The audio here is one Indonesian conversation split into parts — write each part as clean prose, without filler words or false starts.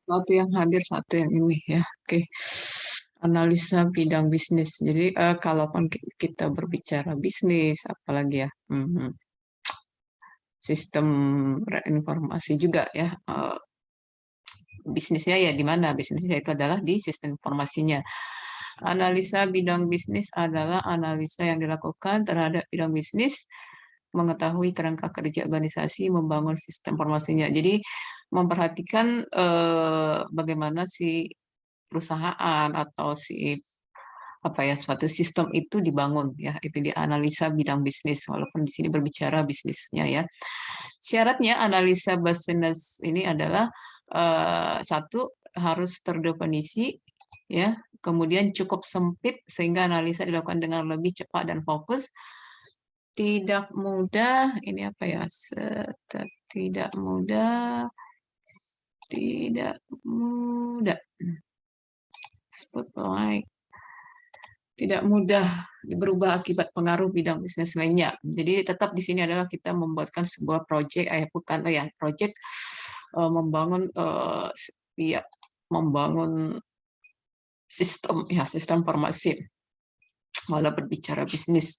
Satu yang hadir, satu yang ini ya. Oke. Analisa bidang bisnis. Jadi kalaupun kita berbicara bisnis, apalagi ya, sistem informasi juga ya. Bisnisnya ya di mana? Bisnisnya itu adalah di sistem informasinya. Analisa bidang bisnis adalah analisa yang dilakukan terhadap bidang bisnis, mengetahui kerangka kerja organisasi, membangun sistem informasinya. Jadi memperhatikan bagaimana si perusahaan atau si apa ya suatu sistem itu dibangun ya, itu dianalisa bidang bisnis walaupun di sini berbicara bisnisnya ya. Syaratnya analisa bisnis ini adalah satu harus terdefinisi ya, kemudian cukup sempit sehingga analisa dilakukan dengan lebih cepat dan fokus. Tidak mudah, ini apa ya? Tidak mudah, tidak mudah. Spotlight. Tidak mudah berubah akibat pengaruh bidang bisnis lainnya. Jadi tetap di sini adalah kita membuatkan sebuah proyek, bukan ya proyek membangun ya membangun sistem ya sistem informasi walau berbicara bisnis.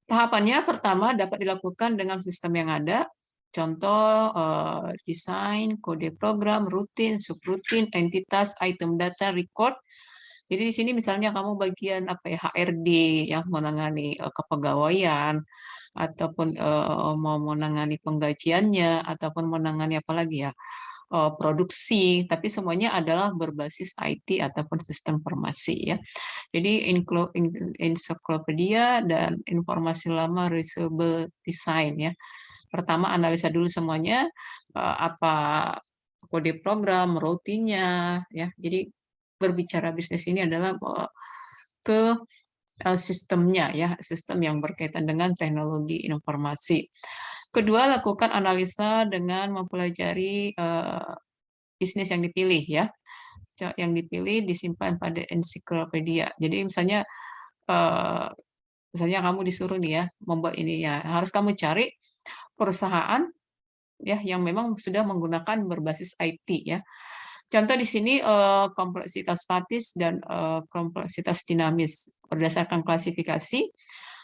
Tahapannya pertama dapat dilakukan dengan sistem yang ada. Contoh desain, kode program, rutin, subrutin, entitas, item data, record. Jadi di sini misalnya kamu bagian apa ya HRD yang menangani kepegawaian ataupun mau menangani penggajiannya ataupun menangani apa lagi ya produksi, tapi semuanya adalah berbasis IT ataupun sistem informasi ya. Jadi ensiklopedia dan informasi lama reusable design ya. Pertama analisa dulu semuanya apa kode program, rutinnya ya. Jadi berbicara bisnis ini adalah ke sistemnya ya, sistem yang berkaitan dengan teknologi informasi. Kedua, lakukan analisa dengan mempelajari bisnis yang dipilih ya. Yang dipilih disimpan pada ensiklopedia. Jadi eh, misalnya kamu disuruh nih ya membuat ini ya, harus kamu cari perusahaan ya yang memang sudah menggunakan berbasis IT ya. Contoh di sini kompleksitas statis dan kompleksitas dinamis berdasarkan klasifikasi.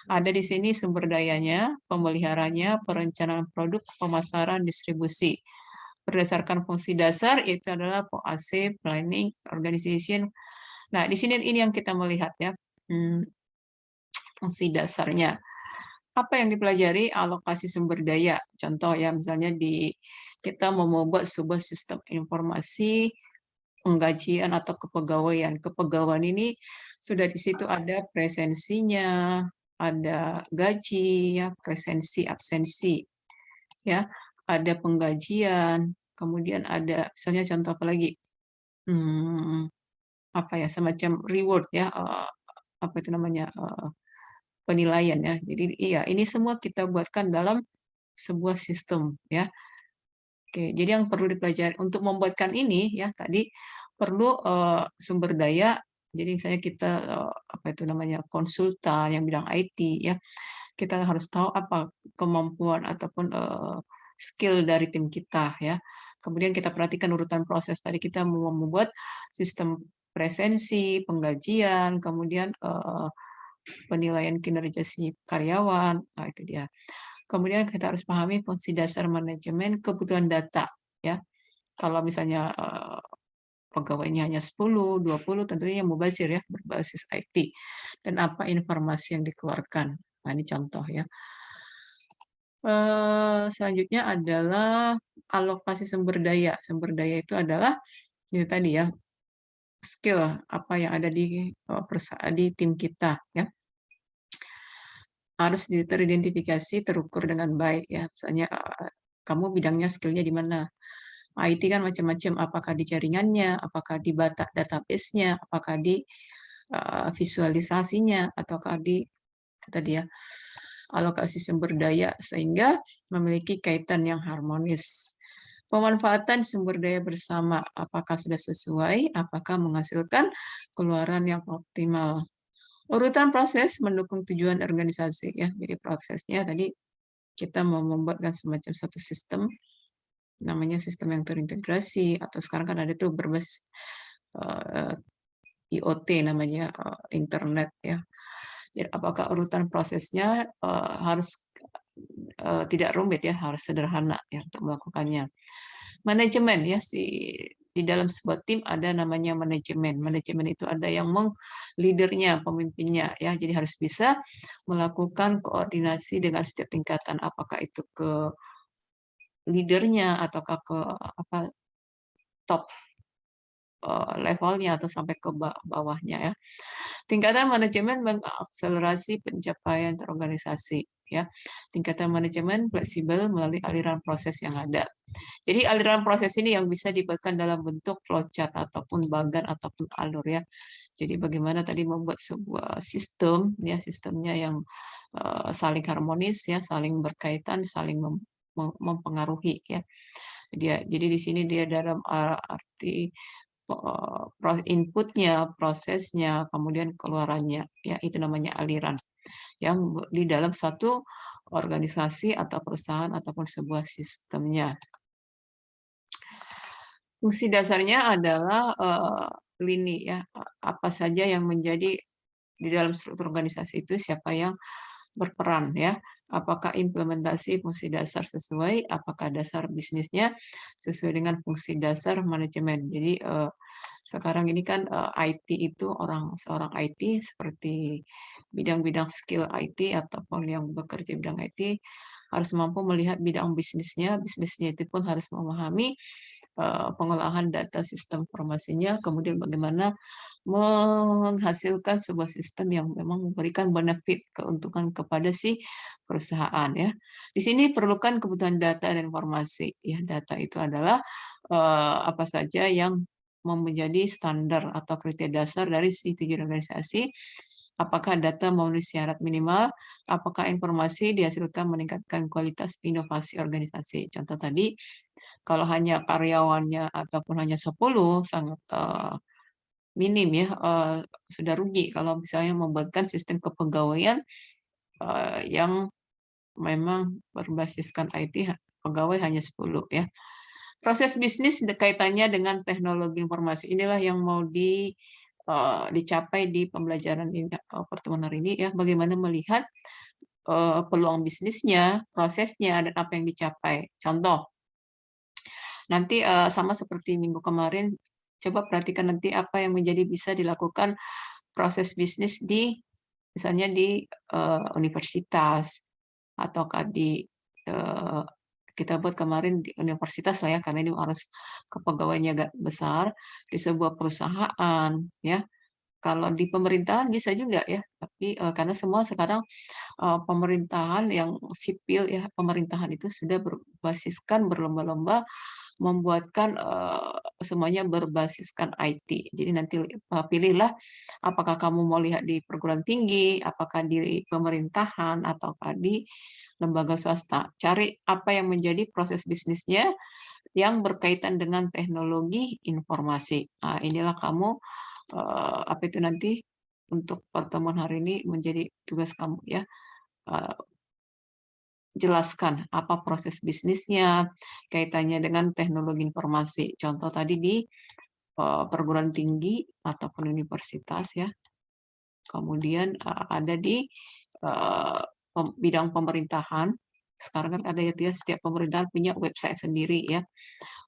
Ada di sini sumber dayanya, pemeliharanya, perencanaan produk, pemasaran, distribusi. Berdasarkan fungsi dasar itu adalah POAC, planning, organization. Nah, di sini ini yang kita melihat ya, fungsi dasarnya. Apa yang dipelajari? Alokasi sumber daya. Contoh ya, misalnya kita mau membuat sebuah sistem informasi penggajian atau kepegawaian. Kepegawaian ini sudah di situ ada presensinya, ada gaji, ya, presensi, absensi, ya, ada penggajian, kemudian ada misalnya contoh apa lagi? Hmm, apa ya semacam reward ya, apa itu namanya penilaian ya. Jadi iya ini semua kita buatkan dalam sebuah sistem ya. Oke, jadi yang perlu dipelajari untuk membuatkan ini ya tadi perlu sumber daya. Jadi misalnya kita apa itu namanya konsultan yang bidang IT ya, kita harus tahu apa kemampuan ataupun skill dari tim kita ya. Kemudian kita perhatikan urutan proses tadi kita mau membuat sistem presensi, penggajian, kemudian penilaian kinerja si karyawan, nah itu dia. Kemudian kita harus pahami fungsi dasar manajemen kebutuhan data ya. Kalau misalnya pegawainya hanya 10, 20, tentunya yang mubazir ya, berbasis IT. Dan apa informasi yang dikeluarkan. Nah, ini contoh ya. Selanjutnya adalah alokasi sumber daya. Sumber daya itu adalah itu tadi ya, skill apa yang ada di perusahaan di tim kita ya. Harus teridentifikasi, terukur dengan baik ya. Misalnya kamu bidangnya skillnya di mana? IT kan macam-macam, apakah di jaringannya, apakah di database-nya, apakah di visualisasinya, ataukah di itu tadi ya, alokasi sumber daya sehingga memiliki kaitan yang harmonis. Pemanfaatan sumber daya bersama, apakah sudah sesuai, apakah menghasilkan keluaran yang optimal. Urutan proses mendukung tujuan organisasi ya. Jadi prosesnya tadi kita mau membuatkan semacam satu sistem namanya sistem yang terintegrasi, atau sekarang kan ada tuh berbasis eh, IoT namanya, internet ya. Jadi apakah urutan prosesnya harus tidak rumit ya, harus sederhana ya untuk melakukannya. Manajemen ya, di dalam sebuah tim ada namanya manajemen. Manajemen itu ada yang leadernya, pemimpinnya ya. Jadi harus bisa melakukan koordinasi dengan setiap tingkatan, apakah itu ke leadernya ataukah ke apa top levelnya atau sampai ke bawahnya ya. Tingkatan manajemen mengakselerasi pencapaian terorganisasi ya. Tingkatan manajemen fleksibel melalui aliran proses yang ada. Jadi aliran proses ini yang bisa dibuatkan dalam bentuk flowchart ataupun bagan ataupun alur ya. Jadi bagaimana tadi membuat sebuah sistem ya, sistemnya yang saling harmonis ya, saling berkaitan, saling mempengaruhi ya. Jadi di sini dia dalam arti inputnya, prosesnya, kemudian keluarannya ya, itu namanya aliran yang di dalam satu organisasi atau perusahaan ataupun sebuah sistemnya. Fungsi dasarnya adalah lini ya, apa saja yang menjadi di dalam struktur organisasi itu, siapa yang berperan ya. Apakah implementasi fungsi dasar sesuai, apakah dasar bisnisnya sesuai dengan fungsi dasar manajemen. Jadi sekarang ini kan IT itu seorang IT seperti bidang-bidang skill IT ataupun yang bekerja di bidang IT harus mampu melihat bidang bisnisnya, bisnisnya itu pun harus memahami pengolahan data sistem informasinya, kemudian bagaimana menghasilkan sebuah sistem yang memang memberikan benefit keuntungan kepada si perusahaan ya. Di sini perlukan kebutuhan data dan informasi ya. Data itu adalah apa saja yang menjadi standar atau kriteria dasar dari si tujuan organisasi. Apakah data memenuhi syarat minimal? Apakah informasi dihasilkan meningkatkan kualitas inovasi organisasi? Contoh tadi, kalau hanya karyawannya ataupun hanya 10 sangat minim ya, sudah rugi kalau misalnya membuatkan sistem kepegawaian yang memang berbasiskan IT, pegawai hanya 10 ya. Proses bisnis kaitannya dengan teknologi informasi. Inilah yang mau dicapai di pembelajaran ini, pertemuan hari ini ya, bagaimana melihat peluang bisnisnya, prosesnya, dan apa yang dicapai. Contoh, nanti sama seperti minggu kemarin, coba perhatikan nanti apa yang menjadi bisa dilakukan proses bisnis misalnya di universitas, ataukah eh, kita buat kemarin di universitas lah ya, karena ini harus kepegawaiannya agak besar, di sebuah perusahaan ya. Kalau di pemerintahan bisa juga ya, tapi karena semua sekarang pemerintahan yang sipil ya, pemerintahan itu sudah berbasiskan berlomba-lomba membuatkan semuanya berbasiskan IT. Jadi nanti pilihlah apakah kamu mau lihat di perguruan tinggi, apakah di pemerintahan, ataukah di lembaga swasta. Cari apa yang menjadi proses bisnisnya yang berkaitan dengan teknologi informasi. Nah, inilah kamu apa itu nanti untuk pertemuan hari ini menjadi tugas kamu ya. Eh, Jelaskan apa proses bisnisnya, kaitannya dengan teknologi informasi. Contoh tadi di perguruan tinggi ataupun universitas ya. Kemudian ada di bidang pemerintahan. Sekarang kan ada itu ya, setiap pemerintahan punya website sendiri ya.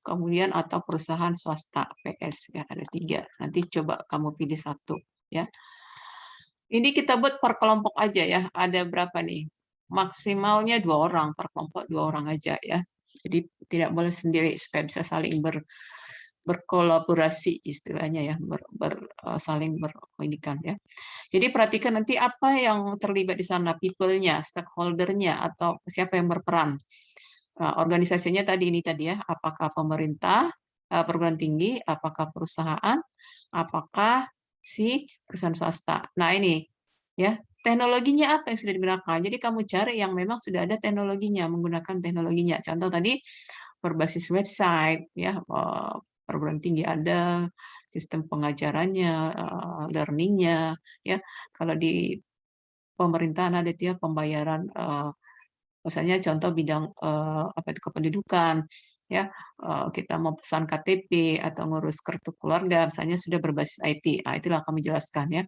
Kemudian atau perusahaan swasta PS ya, ada 3. Nanti coba kamu pilih satu ya. Ini kita buat per kelompok aja ya. Ada berapa nih? Maksimalnya 2 orang per kelompok, 2 orang aja ya. Jadi tidak boleh sendiri supaya bisa saling berkolaborasi istilahnya ya, saling berkomunikasi ya. Jadi perhatikan nanti apa yang terlibat di sana, people-nya, stakeholder-nya, atau siapa yang berperan. Organisasinya tadi ya, apakah pemerintah, perguruan tinggi, apakah perusahaan, apakah si perusahaan swasta. Nah ini ya, teknologinya apa yang sudah digunakan. Jadi kamu cari yang memang sudah ada teknologinya, menggunakan teknologinya. Contoh tadi berbasis website ya, perguruan tinggi ada sistem pengajarannya, learning-nya ya. Kalau di pemerintahan ada itu ya pembayaran misalnya contoh bidang apa itu kependudukan, ya, kita mau pesan KTP atau ngurus kartu keluarga, misalnya sudah berbasis IT. Ah, itulah kami jelaskan ya.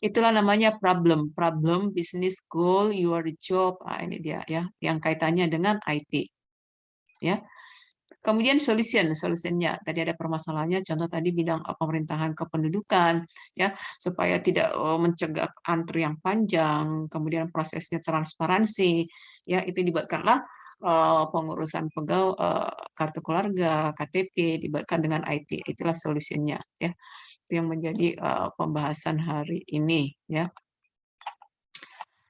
Itulah namanya problem, problem business goal, your job. Ah, ini dia ya, yang kaitannya dengan IT. Ya. Kemudian solusinya tadi ada permasalahannya, contoh tadi bidang pemerintahan kependudukan, ya supaya tidak mencegah antri yang panjang, kemudian prosesnya transparansi, ya itu dibuatkanlah pengurusan pegawai, kartu keluarga, KTP dibuatkan dengan IT, itulah solusinya, ya itu yang menjadi pembahasan hari ini, ya.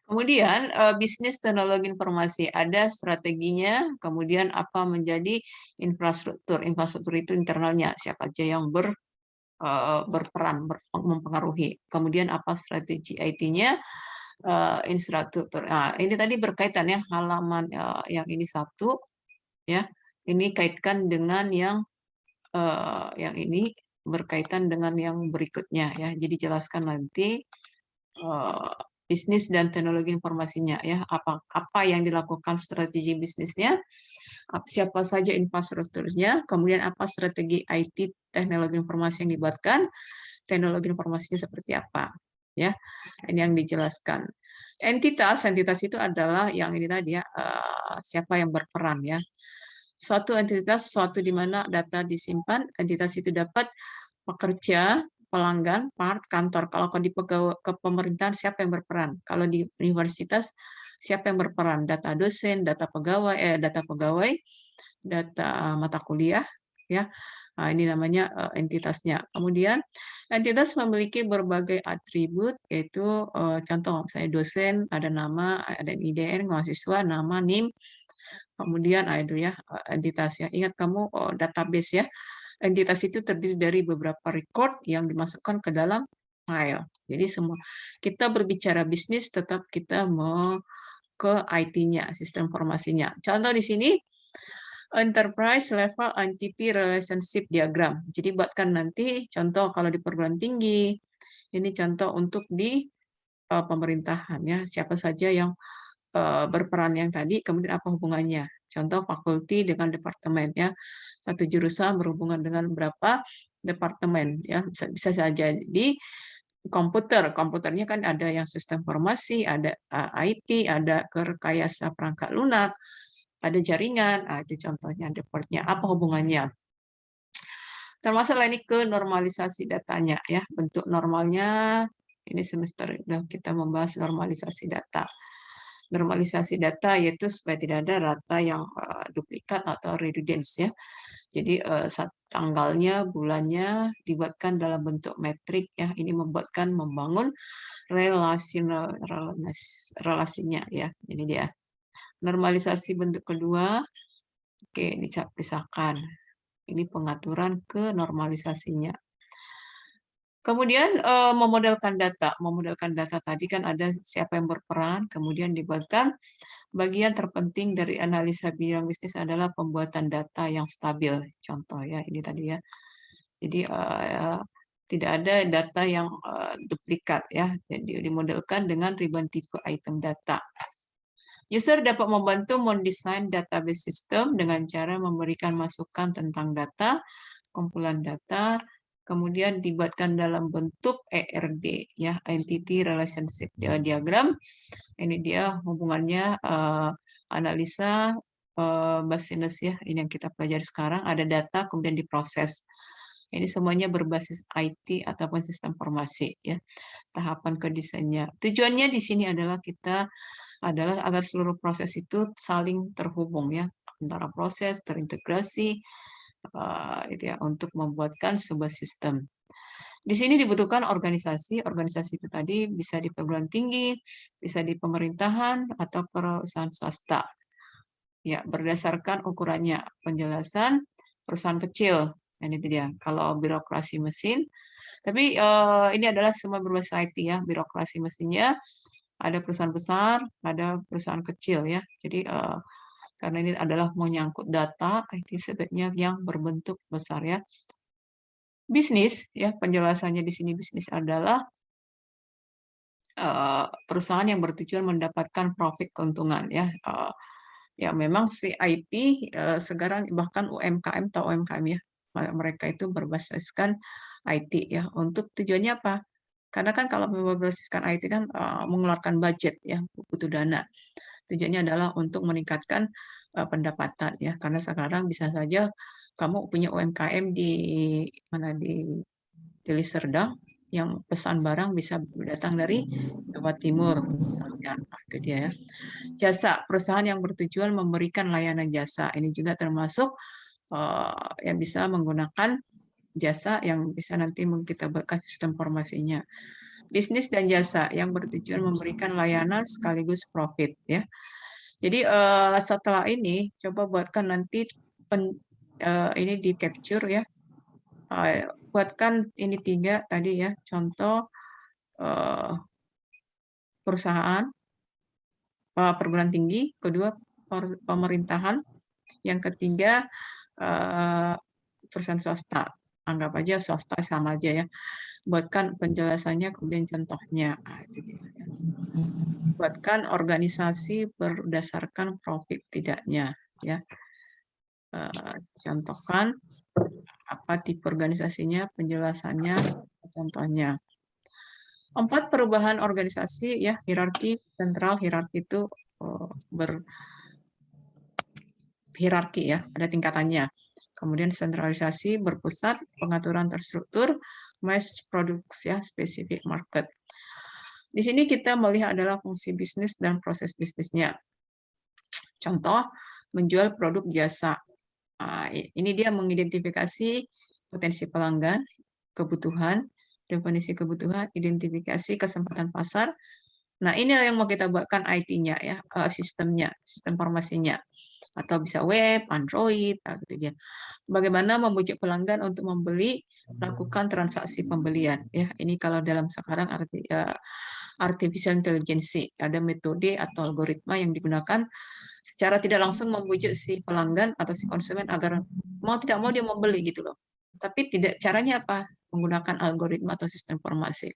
Kemudian bisnis teknologi informasi ada strateginya, kemudian apa menjadi infrastruktur. Infrastruktur itu internalnya siapa aja yang berperan mempengaruhi. Kemudian apa strategi IT-nya, infrastruktur. Nah, ini tadi berkaitan ya halaman yang ini satu ya. Ini kaitkan dengan yang ini berkaitan dengan yang berikutnya ya. Jadi jelaskan nanti bisnis dan teknologi informasinya ya, apa yang dilakukan strategi bisnisnya, siapa saja infrastrukturnya, kemudian apa strategi IT teknologi informasi yang dibuatkan, teknologi informasinya seperti apa ya, ini yang dijelaskan. Entitas itu adalah yang ini tadi ya, siapa yang berperan ya. Suatu entitas, suatu di mana data disimpan, entitas itu dapat pekerja, pelanggan, part, kantor. Kalau di pegawai kepemerintahan siapa yang berperan? Kalau di universitas siapa yang berperan? Data dosen, data pegawai, data mata kuliah, ya. Nah, ini namanya entitasnya. Kemudian entitas memiliki berbagai atribut, yaitu contoh misalnya dosen ada nama, ada IDN, mahasiswa, nama, NIM, kemudian itu ya entitas ya. Ingat kamu database ya. Entitas itu terdiri dari beberapa record yang dimasukkan ke dalam file. Jadi semua kita berbicara bisnis tetap kita mau ke IT-nya, sistem informasinya. Contoh di sini enterprise level entity relationship diagram. Jadi buatkan nanti contoh kalau di perguruan tinggi, ini contoh untuk di pemerintahan ya, siapa saja yang berperan yang tadi, kemudian apa hubungannya. Contoh fakulti dengan departemen ya. Satu jurusan berhubungan dengan berapa departemen ya. Bisa saja di komputer. Komputernya kan ada yang sistem informasi, ada IT, ada rekayasa perangkat lunak, ada jaringan, itu contohnya departnya. Apa hubungannya? Termasuk ini ke normalisasi datanya ya. Bentuk normalnya ini semester kita membahas normalisasi data. Normalisasi data yaitu supaya tidak ada data yang duplikat atau redundans ya. Jadi tanggalnya, bulannya dibuatkan dalam bentuk metrik ya. Ini membangun relasinya ya. Ini dia. Normalisasi bentuk kedua, oke, dipisahkan. Ini pengaturan ke normalisasinya. Kemudian memodelkan data. Memodelkan data tadi kan ada siapa yang berperan, kemudian dibuatkan bagian terpenting dari analisa bidang bisnis adalah pembuatan data yang stabil. Contoh ya, ini tadi ya. Jadi tidak ada data yang duplikat ya. Jadi dimodelkan dengan ribuan tipe item data. User dapat membantu mendesain database system dengan cara memberikan masukan tentang data, kumpulan data, kemudian dibuatkan dalam bentuk ERD ya, entity relationship diagram. Ini dia hubungannya analisa business ya, ini yang kita pelajari sekarang, ada data kemudian diproses. Ini semuanya berbasis IT ataupun sistem informasi ya. Tahapan ke desainnya. Tujuannya di sini adalah agar seluruh proses itu saling terhubung ya, antara proses terintegrasi itu ya, untuk membuatkan sebuah sistem. Di sini dibutuhkan organisasi. Organisasi itu tadi bisa di perguruan tinggi, bisa di pemerintahan atau perusahaan swasta. Ya, berdasarkan ukurannya. Penjelasan perusahaan kecil. Ini dia. Kalau birokrasi mesin, tapi ini adalah semua berbasis IT ya. Birokrasi mesinnya ada perusahaan besar, ada perusahaan kecil ya. Jadi karena ini adalah menyangkut data, IT sebaiknya yang berbentuk besar ya. Bisnis, ya penjelasannya di sini bisnis adalah perusahaan yang bertujuan mendapatkan profit keuntungan ya. Ya memang si IT sekarang bahkan UMKM atau UMKM ya, mereka itu berbasiskan IT ya. Untuk tujuannya apa? Karena kan kalau berbasiskan IT kan mengeluarkan budget ya, butuh dana. Tujuannya adalah untuk meningkatkan pendapatan ya. Karena sekarang bisa saja kamu punya UMKM di mana di Liserdang yang pesan barang bisa datang dari Jawa Timur misalnya. Nah, itu dia ya. Jasa, perusahaan yang bertujuan memberikan layanan jasa. Ini juga termasuk yang bisa menggunakan jasa yang bisa nanti kita buatkan sistem informasinya. Bisnis dan jasa yang bertujuan memberikan layanan sekaligus profit ya. Jadi setelah ini coba buatkan nanti ini di capture ya. Buatkan ini 3 tadi ya, contoh eh, perusahaan, perguruan tinggi, kedua pemerintahan, yang ketiga eh, perusahaan swasta. Anggap aja swasta sama aja ya. Buatkan penjelasannya, kemudian contohnya. Ah, itu dia. Buatkan organisasi berdasarkan profit tidaknya. Ya, contohkan apa tipe organisasinya, penjelasannya, contohnya. 4 perubahan organisasi ya, hierarki sentral, hierarki itu berhierarki ya, ada tingkatannya. Kemudian sentralisasi berpusat, pengaturan terstruktur, mass produksi ya, specific market. Di sini kita melihat adalah fungsi bisnis dan proses bisnisnya. Contoh, menjual produk jasa. Nah, ini dia mengidentifikasi potensi pelanggan, kebutuhan, definisi kebutuhan, identifikasi kesempatan pasar. Nah, ini yang mau kita buatkan IT-nya ya, sistemnya, sistem informasinya. Atau bisa web, Android, gitu ya. Bagaimana membujuk pelanggan untuk membeli, lakukan transaksi pembelian. Ya, ini kalau dalam sekarang artificial intelligence, ada metode atau algoritma yang digunakan secara tidak langsung membujuk si pelanggan atau si konsumen agar mau tidak mau dia membeli gitu loh. Tapi tidak, caranya apa? Menggunakan algoritma atau sistem informasi.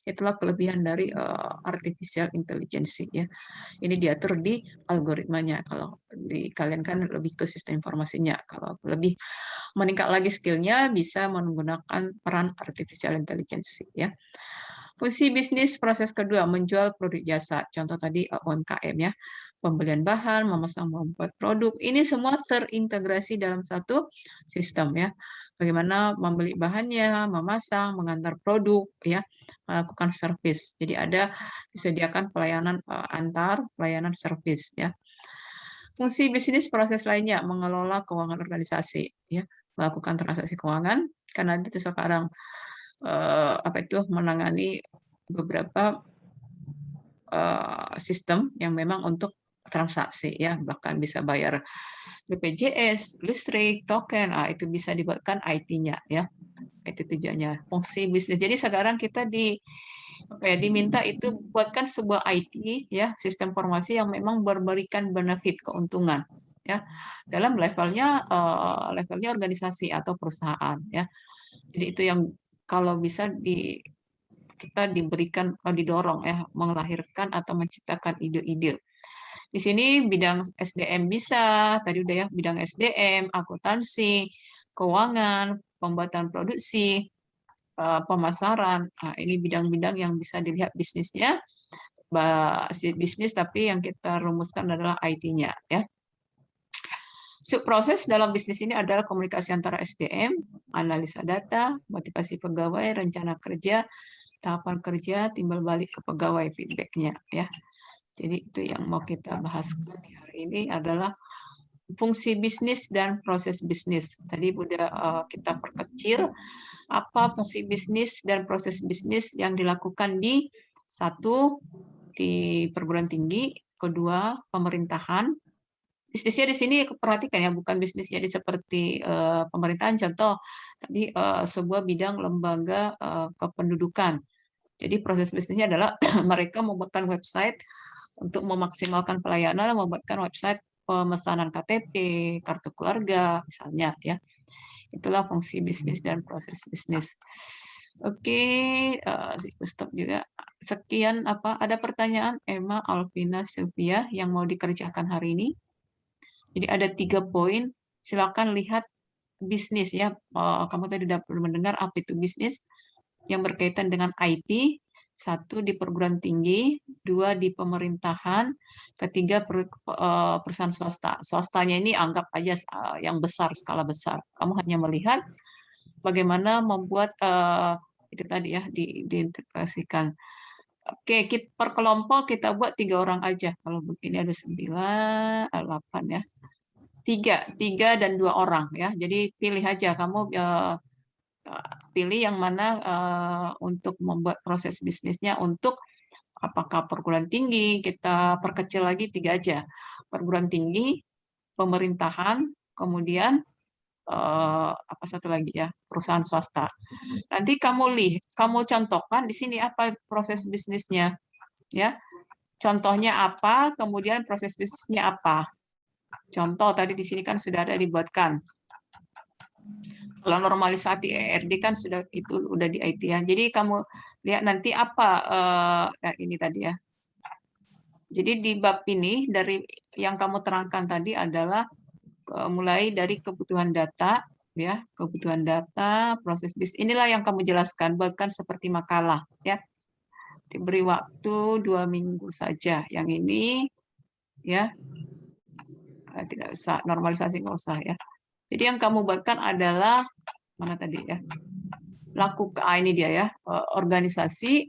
Itulah kelebihan dari artificial intelligence ya. Ini diatur di algoritmanya. Kalau di kalian kan lebih ke sistem informasinya. Kalau lebih meningkat lagi skillnya bisa menggunakan peran artificial intelligence ya. Fungsi bisnis proses kedua, menjual produk jasa. Contoh tadi UMKM ya, pembelian bahan, memasang, membuat produk. Ini semua terintegrasi dalam satu sistem ya. Bagaimana membeli bahannya, memasang, mengantar produk ya, melakukan service. Jadi ada disediakan pelayanan antar, pelayanan service ya. Fungsi bisnis proses lainnya, mengelola keuangan organisasi ya, melakukan transaksi keuangan karena itu sekarang apa itu menangani beberapa sistem yang memang untuk transaksi ya, bahkan bisa bayar BPJS, listrik, token, itu bisa dibuatkan IT-nya ya. Itu tujuannya, fungsi bisnis. Jadi sekarang kita diminta itu buatkan sebuah IT ya, sistem informasi yang memang memberikan benefit keuntungan ya dalam levelnya organisasi atau perusahaan ya. Jadi itu yang kalau bisa kita diberikan didorong ya melahirkan atau menciptakan ide-ide. Di sini bidang SDM bisa, tadi udah ya, bidang SDM, akuntansi, keuangan, pembuatan produksi, pemasaran. Nah, ini bidang-bidang yang bisa dilihat bisnisnya, bisnis tapi yang kita rumuskan adalah IT-nya ya. Subproses dalam bisnis ini adalah komunikasi antara SDM, analisa data, motivasi pegawai, rencana kerja, tahapan kerja, timbal balik ke pegawai feedback-nya ya. Jadi itu yang mau kita bahas di hari ini adalah fungsi bisnis dan proses bisnis. Tadi udah kita perkecil apa fungsi bisnis dan proses bisnis yang dilakukan di satu di perguruan tinggi, kedua pemerintahan. Bisnisnya di sini perhatikan ya, bukan bisnis jadi seperti pemerintahan. Contoh tadi sebuah bidang lembaga kependudukan. Jadi proses bisnisnya adalah mereka membuatkan website untuk memaksimalkan pelayanan, membuatkan website pemesanan KTP, kartu keluarga, misalnya ya. Itulah fungsi bisnis dan proses bisnis. Oke, stop juga. Sekian apa? Ada pertanyaan Emma, Alvina, Sylvia yang mau dikerjakan hari ini? Jadi ada 3 poin, silakan lihat bisnis ya. Kamu tadi sudah mendengar apa itu bisnis yang berkaitan dengan IT, 1 di perguruan tinggi, 2 di pemerintahan, ketiga perusahaan swasta. Swastanya ini anggap aja yang besar, skala besar. Kamu hanya melihat bagaimana membuat itu tadi ya diintegrasikan. Oke, per kelompok kita buat 3 orang aja. Kalau begini ada 9, 8 ya. 3 dan 2 orang ya. Jadi pilih aja kamu pilih yang mana untuk membuat proses bisnisnya untuk apakah perguruan tinggi, kita perkecil lagi 3 aja. Perguruan tinggi, pemerintahan, kemudian apa satu lagi ya, perusahaan swasta. Nanti kamu contohkan di sini apa proses bisnisnya, ya. Contohnya apa, kemudian proses bisnisnya apa. Contoh tadi di sini kan sudah ada dibuatkan. Kalau normalisasi ERD kan sudah itu udah di IT ya. Jadi kamu lihat nanti apa ini tadi ya. Jadi di bab ini dari yang kamu terangkan tadi adalah mulai dari kebutuhan data ya, kebutuhan data, proses bisnis. Inilah yang kamu jelaskan, buatkan seperti makalah ya. Diberi waktu 2 minggu saja. Yang ini ya tidak usah normalisasi, nggak usah ya. Jadi yang kamu buatkan adalah mana tadi ya? Ini dia ya, organisasi.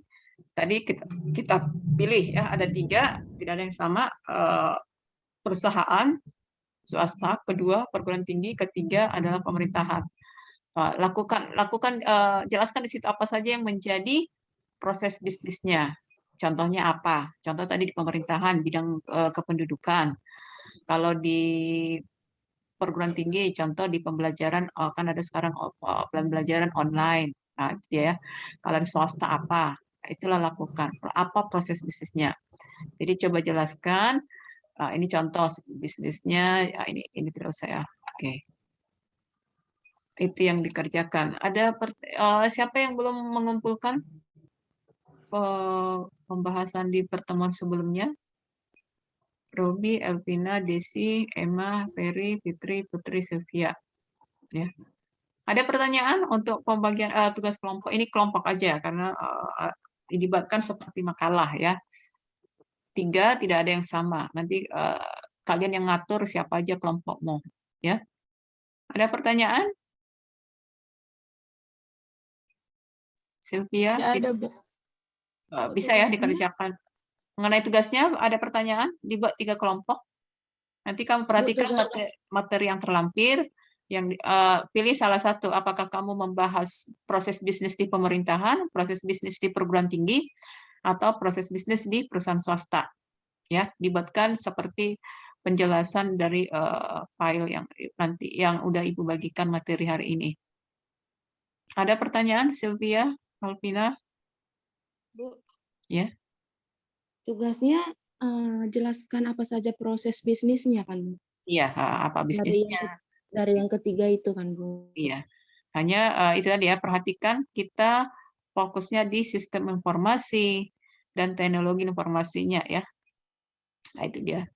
Tadi kita pilih ya, ada 3, tidak ada yang sama. Perusahaan swasta, kedua perguruan tinggi, ketiga adalah pemerintahan. Lakukan jelaskan di situ apa saja yang menjadi proses bisnisnya. Contohnya apa? Contoh tadi di pemerintahan bidang kependudukan. Kalau di perguruan tinggi, contoh di pembelajaran kan ada sekarang pembelajaran online. Nah, itu ya. Kalau di swasta apa? Itulah lakukan. Apa proses bisnisnya? Jadi coba jelaskan. Ini contoh bisnisnya. Ya, ini tidak usah ya. Oke. Itu yang dikerjakan. Ada siapa yang belum mengumpulkan pembahasan di pertemuan sebelumnya? Robi, Elvina, Desi, Emma, Ferry, Fitri, Putri, Sylvia. Ya. Ada pertanyaan untuk pembagian tugas kelompok? Ini kelompok aja karena dilibatkan seperti makalah ya. 3 tidak ada yang sama. Nanti kalian yang ngatur siapa aja kelompokmu. Ya. Ada pertanyaan? Sylvia, Tidak ada, Bu. bisa ya dikerjakan. Mengenai tugasnya ada pertanyaan? Dibuat 3 kelompok. Nanti kamu perhatikan materi yang terlampir, yang pilih salah satu. Apakah kamu membahas proses bisnis di pemerintahan, proses bisnis di perguruan tinggi, atau proses bisnis di perusahaan swasta. Ya, dibuatkan seperti penjelasan dari file yang nanti yang udah Ibu bagikan materi hari ini. Ada pertanyaan, Sylvia, Alvina? Bu, Ya. tugasnya jelaskan apa saja proses bisnisnya kan, Bu? Iya, apa bisnisnya? Dari yang ketiga itu kan, Bu. Iya. Hanya itu tadi ya, perhatikan kita fokusnya di sistem informasi dan teknologi informasinya ya. Nah, itu dia.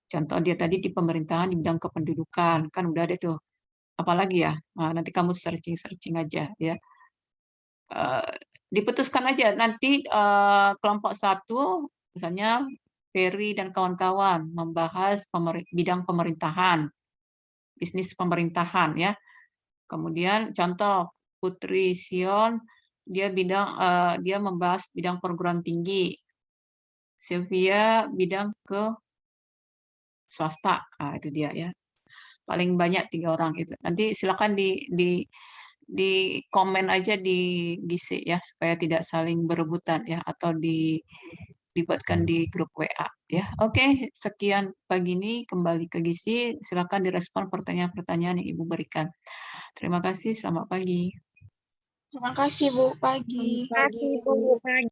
Contoh dia tadi di pemerintahan di bidang kependudukan, kan udah ada tuh. Apalagi ya, nah, nanti kamu searching-searching aja ya. Diputuskan aja nanti kelompok 1, misalnya Ferry dan kawan-kawan membahas bidang pemerintahan, bisnis pemerintahan ya. Kemudian contoh Putri Sion dia membahas bidang perguruan tinggi. Sylvia bidang ke swasta. Itu dia ya. Paling banyak 3 orang itu. Nanti silakan di komen aja di GC ya supaya tidak saling berebutan ya atau dibuatkan di grup WA ya. Oke, sekian pagi ini kembali ke GC. Silakan direspon pertanyaan-pertanyaan yang Ibu berikan. Terima kasih, selamat pagi. Terima kasih, Bu. Pagi. Pagi, Bu.